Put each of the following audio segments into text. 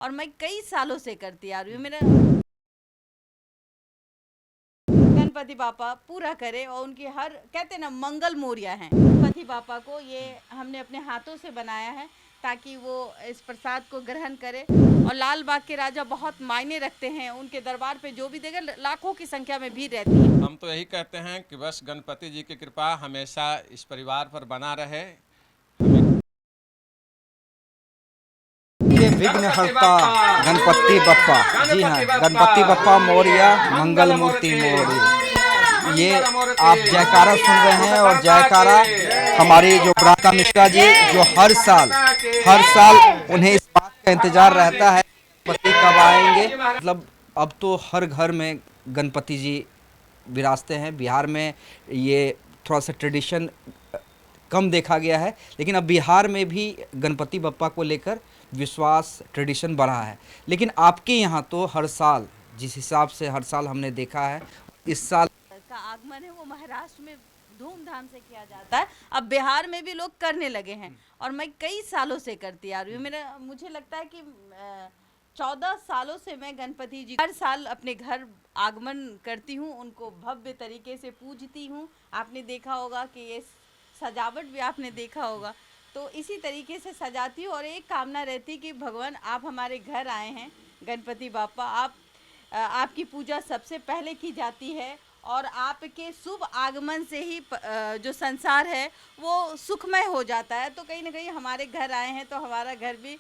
और मैं कई सालों से करती आ रही हूँ। मेरा गणपति बापा पूरा करे और उनकी हर कहते हैं ना मंगल मोरिया हैं। गणपति बापा को ये हमने अपने हाथों से बनाया है ताकि वो इस प्रसाद को ग्रहण करे। और लाल बाग के राजा बहुत मायने रखते हैं, उनके दरबार पे जो भी देगा लाखों की संख्या में भीड़ रहती है। हम तो यही कहते हैं कि बस गणपति जी की कृपा हमेशा इस परिवार पर बना रहे। ये विघ्नहर्ता गणपति बप्पा, जी हाँ, गणपति बप्पा मोरया, मंगल मूर्ति मोरया। ये आप जयकारा सुन रहे हैं और जयकारा हमारी जो ब्राता मिश्रा जी जो हर साल उन्हें इस बात का इंतजार रहता है गणपति कब आएंगे। मतलब अब तो हर घर में गणपति जी विराजते हैं। बिहार में ये थोड़ा सा ट्रेडिशन कम देखा गया है, लेकिन अब बिहार में भी गणपति बप्पा को लेकर विश्वास ट्रेडिशन बढ़ा है। लेकिन आपके यहाँ तो हर साल, जिस हिसाब से हर साल हमने देखा है, इस साल का आगमन है वो महाराष्ट्र में धूमधाम से किया जाता है। अब बिहार में भी लोग करने लगे हैं और मैं कई सालों से करती आ रही हूँ। मुझे लगता है कि 14 सालों से मैं गणपति जी हर साल अपने घर आगमन करती हूँ, उनको भव्य तरीके से पूजती हूँ। आपने देखा होगा कि ये सजावट भी आपने देखा होगा, तो इसी तरीके से सजाती हूँ। और एक कामना रहती कि भगवान आप हमारे घर आए हैं, गणपति बापा आपकी पूजा सबसे पहले की जाती है और आपके शुभ आगमन से ही जो संसार है वो सुखमय हो जाता है। तो कहीं ना कहीं हमारे घर आए हैं तो हमारा घर भी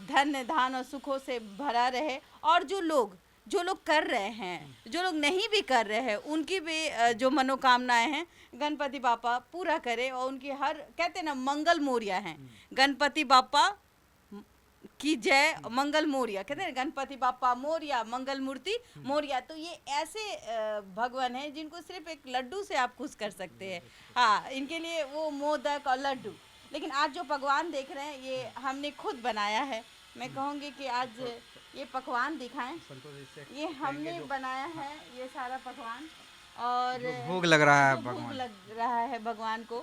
धन्य धान और सुखों से भरा रहे। और जो लोग कर रहे हैं, जो लोग नहीं भी कर रहे हैं, उनकी भी जो मनोकामनाएं हैं गणपति बापा पूरा करे और उनकी हर कहते हैं ना मंगल मोरिया हैं। गणपति बापा की जय, मंगल मोरिया कहते हैं, गणपति बापा मोरिया, मंगल मूर्ति मोरिया। तो ये ऐसे भगवान हैं जिनको सिर्फ एक लड्डू से आप खुश कर सकते हैं। हाँ, इनके लिए वो मोदक और लड्डू। लेकिन आज जो पकवान देख रहे हैं ये हमने खुद बनाया है। मैं कहूँगी कि आज ये पकवान दिखाएं, ये हमने बनाया है ये सारा पकवान। और भोग लग रहा है जो भोग भगवान, लग रहा है भगवान को,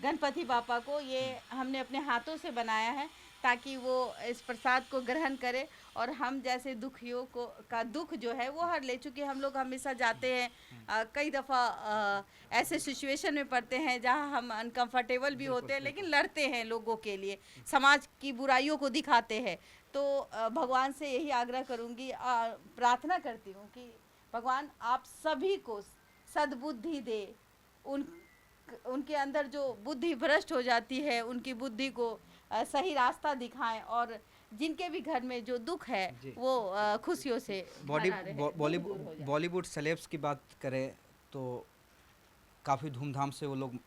गणपति बापा को, ये हमने अपने हाथों से बनाया है ताकि वो इस प्रसाद को ग्रहण करे और हम जैसे दुखियों को का दुख जो है वो हर ले। चुके हम लोग हमेशा जाते हैं कई दफ़ा ऐसे सिचुएशन में पड़ते हैं जहां हम अनकंफर्टेबल भी होते हैं, लेकिन लड़ते हैं लोगों के लिए, समाज की बुराइयों को दिखाते हैं। तो भगवान से यही आग्रह करूंगी, प्रार्थना करती हूँ कि भगवान आप सभी को सद्बुद्धि दे, उनके अंदर जो बुद्धि भ्रष्ट हो जाती है उनकी बुद्धि को सही रास्ता दिखाएं और जिनके भी घर में जो दुख है वो खुशियों से भरा रहे, दुख दूर हो जाए। बॉलीवुड सेलेब्स की बात करें तो काफ़ी धूमधाम से वो लोग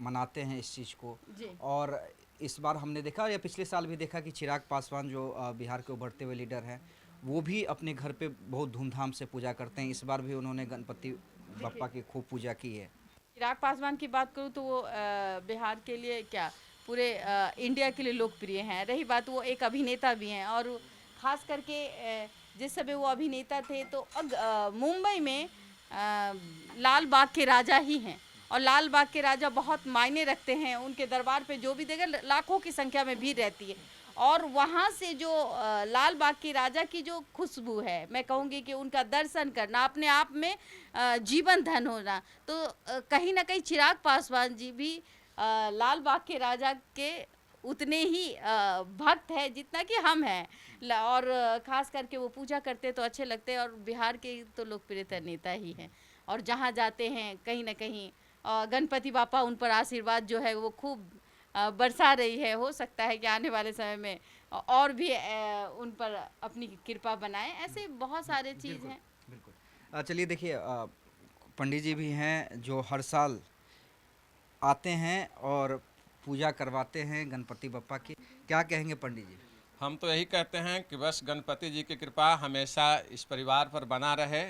मनाते हैं इस चीज़ को। जी। और इस बार हमने देखा, या पिछले साल भी देखा, कि चिराग पासवान जो बिहार के उभरते हुए लीडर हैं, वो भी अपने घर पे बहुत धूमधाम से पूजा करते हैं। इस बार भी उन्होंने गणपति बप्पा की खूब पूजा की है। चिराग पासवान की बात करूँ तो वो बिहार के लिए क्या पूरे इंडिया के लिए लोकप्रिय हैं। रही बात, वो एक अभिनेता भी हैं और ख़ास करके जिस समय वो अभिनेता थे तो मुंबई में लाल बाग के राजा ही हैं और लाल बाग के राजा बहुत मायने रखते हैं, उनके दरबार पे जो भी देगा लाखों की संख्या में भीड़ रहती है। और वहाँ से जो लाल बाग के राजा की जो खुशबू है, मैं कहूँगी कि उनका दर्शन करना अपने आप में जीवन धन होना। तो कहीं ना कहीं चिराग पासवान जी भी लाल बाग के राजा के उतने ही भक्त है जितना कि हम हैं। और ख़ास करके वो पूजा करते तो अच्छे लगते हैं और बिहार के तो लोकप्रिय नेता ही हैं। और जहाँ जाते हैं कहीं ना कहीं गणपति बापा उन पर आशीर्वाद जो है वो खूब बरसा रही है। हो सकता है कि आने वाले समय में और भी उन पर अपनी कृपा बनाएं। ऐसे बहुत सारे चीज़ हैं। बिल्कुल। चलिए देखिए, पंडित जी भी हैं जो हर साल आते हैं और पूजा करवाते हैं गणपति बप्पा की। क्या कहेंगे पंडित जी? हम तो यही कहते हैं कि बस गणपति जी की कृपा हमेशा इस परिवार पर बना रहे।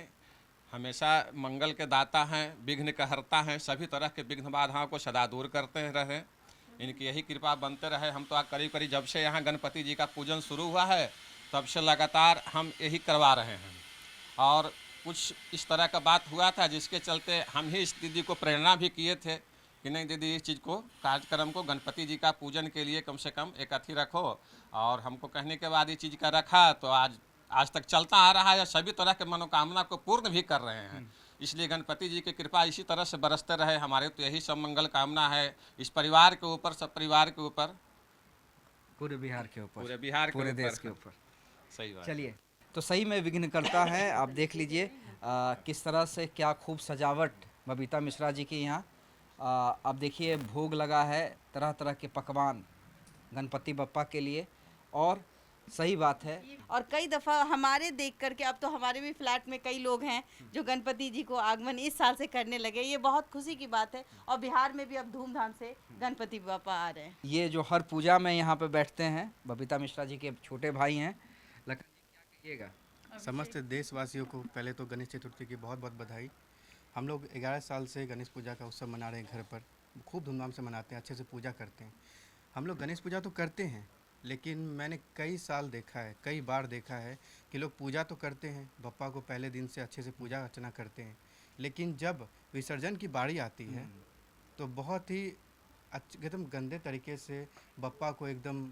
हमेशा मंगल के दाता हैं, विघ्न का हरता हैं, सभी तरह के विघ्न बाधाओं को सदा दूर करते रहे। इनकी यही कृपा बनते रहे। हम तो करीब करीब जब से यहाँ गणपति जी का पूजन शुरू हुआ है तब से लगातार हम यही करवा रहे हैं। और कुछ इस तरह का बात हुआ था जिसके चलते हम ही इस दीदी को प्रेरणा भी किए थे कि नहीं दीदी इस चीज़ को कार्यक्रम को गणपति जी का पूजन के लिए कम से कम एक अथी रखो। और हमको कहने के बाद ये चीज़ का रखा तो आज तक चलता आ रहा है, सभी तरह के मनोकामना को पूर्ण भी कर रहे हैं। इसलिए गणपति जी की कृपा इसी तरह से बरसते रहे, हमारे तो यही सब मंगल कामना है इस परिवार के ऊपर, सब परिवार के ऊपर, पूरे बिहार के ऊपर, पूरे बिहार के पूरे ऊपर। देश के ऊपर। सही बात। चलिए, तो सही में विघ्न करता है। आप देख लीजिए किस तरह से क्या खूब सजावट बबीता मिश्रा जी के यहाँ। आप देखिए भोग लगा है, तरह तरह के पकवान गणपति बप्पा के लिए। और सही बात है, और कई दफ़ा हमारे देख करके, अब तो हमारे भी फ्लैट में कई लोग हैं जो गणपति जी को आगमन इस साल से करने लगे। ये बहुत खुशी की बात है। और बिहार में भी अब धूमधाम से गणपति बापा आ रहे हैं। ये जो हर पूजा में यहाँ पे बैठते हैं बबीता मिश्रा जी के छोटे भाई हैं। लखन जी क्या कहिएगा? समस्त देशवासियों को पहले तो गणेश चतुर्थी की बहुत बहुत बधाई। हम लोग 11 साल से गणेश पूजा का उत्सव मना रहे हैं, घर पर खूब धूमधाम से मनाते हैं, अच्छे से पूजा करते हैं। हम लोग गणेश पूजा तो करते हैं, लेकिन मैंने कई साल देखा है, कई बार देखा है कि लोग पूजा तो करते हैं, बप्पा को पहले दिन से अच्छे से पूजा अर्चना करते हैं, लेकिन जब विसर्जन की बारी आती है तो बहुत ही एकदम गंदे तरीके से बप्पा को एकदम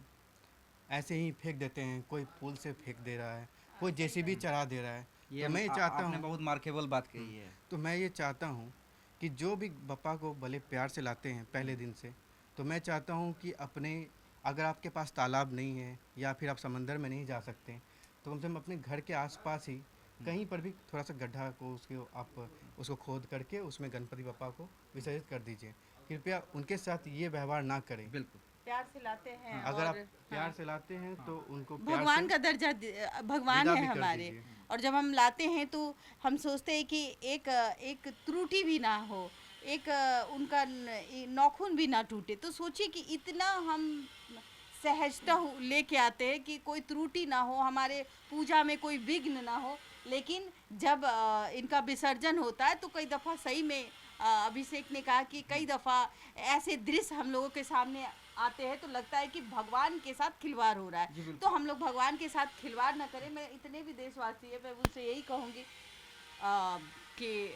ऐसे ही फेंक देते हैं। कोई पुल से फेंक दे रहा है, कोई जेसीबी चढ़ा दे रहा है। ये तो मैं ये चाहता आपने हूँ, बहुत मार्केबल बात कही है। तो मैं ये चाहता हूँ कि जो भी बप्पा को भले प्यार से लाते हैं पहले दिन से, तो मैं चाहता हूँ कि अपने, अगर आपके पास तालाब नहीं है या फिर आप समंदर में नहीं जा सकते, तो कम से कम अपने घर के आसपास ही कहीं पर भी थोड़ा सा गड्ढा को आप उसको खोद करके उसमें गणपति बप्पा को विसर्जित कर दीजिए। कृपया उनके साथ ये व्यवहार ना करें। बिल्कुल, प्यार से लाते हैं। अगर आप और प्यार से लाते हैं तो उनको प्यार भगवान से का दर्जा भगवान विदा है भी कर हमारे। दीजिए। और जब हम लाते हैं तो हम सोचते हैं कि एक त्रुटि भी ना हो, एक उनका नाखून भी ना टूटे। तो सोचिए कि इतना हम सहजता लेके आते हैं कि कोई त्रुटि ना हो, हमारे पूजा में कोई विघ्न ना हो। लेकिन जब इनका विसर्जन होता है तो कई दफ़ा सही में अभिषेक ने कहा कि कई दफ़ा ऐसे दृश्य हम लोगों के सामने आते हैं तो लगता है कि भगवान के साथ खिलवाड़ हो रहा है। तो हम लोग भगवान के साथ खिलवाड़ ना करें। मैं इतने भी देशवासी है, मैं उनसे यही कहूँगी कि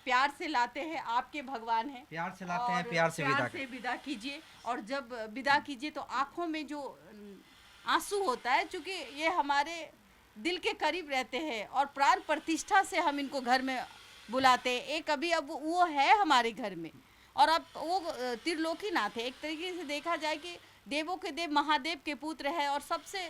प्यार से लाते हैं, आपके भगवान हैं, प्यार से लाते हैं, और प्यार से विदा विदा कीजिए। और जब विदा कीजिए तो आँखों में जो आंसू होता है, चूँकि ये हमारे दिल के करीब रहते हैं और प्राण प्रतिष्ठा से हम इनको घर में बुलाते हैं। एक अभी अब वो है हमारे घर में, और अब वो त्रिलोकीनाथ है। एक तरीके से देखा जाए कि देवों के देव महादेव के पुत्र है और सबसे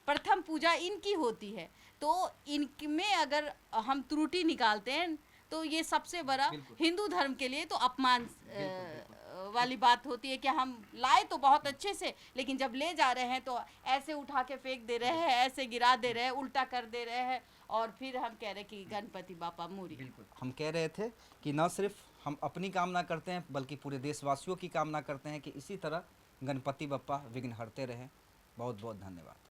प्रथम पूजा इनकी होती है। तो इनमें अगर हम त्रुटि निकालते हैं तो ये सबसे बड़ा हिंदू धर्म के लिए तो अपमान वाली बात होती है कि हम लाए तो बहुत अच्छे से, लेकिन जब ले जा रहे हैं तो ऐसे उठा के फेंक दे रहे हैं, ऐसे गिरा दे रहे हैं, उल्टा कर दे रहे हैं, और फिर हम कह रहे हैं कि गणपति बापा मोरी। हम कह रहे थे कि न सिर्फ हम अपनी कामना करते हैं बल्कि पूरे देशवासियों की कामना करते हैं कि इसी तरह गणपति बप्पा विघ्न हरते रहें। बहुत बहुत धन्यवाद।